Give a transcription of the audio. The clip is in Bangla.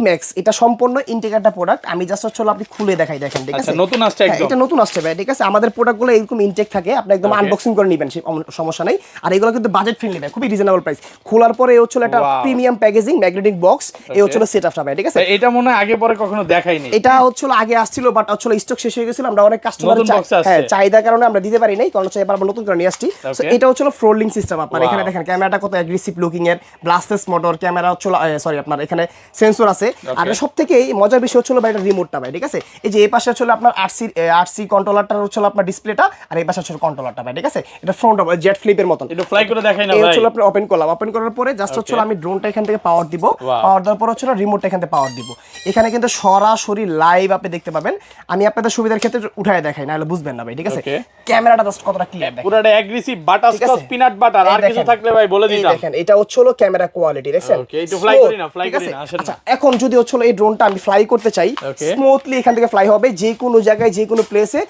ম্যাক্স এটা সম্পূর্ণ ইন্টিগ্রেটেড প্রোডাক্ট। আমি জাস্ট হচ্ছে আপনি খুলে দেখাই, দেখেন ঠিক আছে। আচ্ছা, নতুন আসছে একদম। এটা নতুন আসছে ভাই, ঠিক আছে। আমাদের প্রোডাক্টগুলো এরকম ইনটেক থাকে, আপনি একদম আনবক্সিং করে নেবেন, সমস্যা নাই। আর এগুলো কিন্তু বাজেট ফ্রেন্ডলি ভাই, খুবই রিজনেবল প্রাইস। খোলার পরে এই হচ্ছে একটা প্রিমিয়াম প্যাকেজিং ম্যাগনেটিক বক্স, এই হচ্ছে সেটআপটা ভাই, ঠিক আছে। এটা মনে হয় আগে পরে কখনো দেখাইনি। এটা হচ্ছে আগে আসছিল, বাট হচ্ছে স্টক শেষ হয়ে গেছিল। আমরা অনেক কাস্টমার চাহিদার কারণে আমরা দিতে পারি নাই, কারণ হচ্ছে এবার আমরা নতুন করে নিয়ে আসছি। সো এটা হচ্ছে ফ্লোরলিং সিস্টেম। আপনার এখানে দেখেন ক্যামেরাটা কত অ্যাগ্রেসিভ লুকিং এর, ব্লাস্টেস মোটর ক্যামেরা হচ্ছে, সরি আপনার এখানে সেন্সর আছে। আর সবথেকে মজার বিষয় হচ্ছে ভাই এটা রিমোটটা ভাই, ঠিক আছে। এই যে এই পাশে হচ্ছে আপনার আরসি কন্ট্রোলারটা হচ্ছে আপনার ডিসপ্লেটা, আর এই পাশে হচ্ছে কন্ট্রোলারটা ভাই, ঠিক আছে। এটা ফ্রন্ট জেট ফ্লিপের মতন। এটা ফ্লাই করে দেখাই না এই ভাই। হচ্ছে আপনি ওপেন করলাম, ওপেন করার পরে জাস্ট হচ্ছে আমি ড্রোনটা এখান থেকে পাওয়ার দিব, পাওয়ার দেওয়ার পর হচ্ছে রিমোটটা এখান থেকে পাওয়ার দিব। এখানে কিন্তু সরাসরি লাইভ আপনি দেখতে পাবেন। আমি আপনাদের সুবিধার ক্ষেত্রে উঠায় দেখাই, নাহলে বুঝবেন না ভাই, ঠিক আছে। ক্যামেরাটা জাস্ট কতটা ক্লিয়ার দেখেন, পুরোটা অ্যাগ্রেসিভ বাটারস্কচ পিনাট বাটার। আর কিছু থাকলে ভাই বলে দিতাম। দেখেন এটা হচ্ছে ক্যামেরা কোয়ালিটি, দেখেন। ওকে, একটু ফ্লাই করি না, ফ্লাই করি না, আসেন। আচ্ছা, এখন যদি হচ্ছে এই ড্রোনটা আমি ফ্লাই করতে চাই, স্মুথলি এখান থেকে ফ্লাই হবে যে কোনো জায়গায় যে কোনো প্লেসে,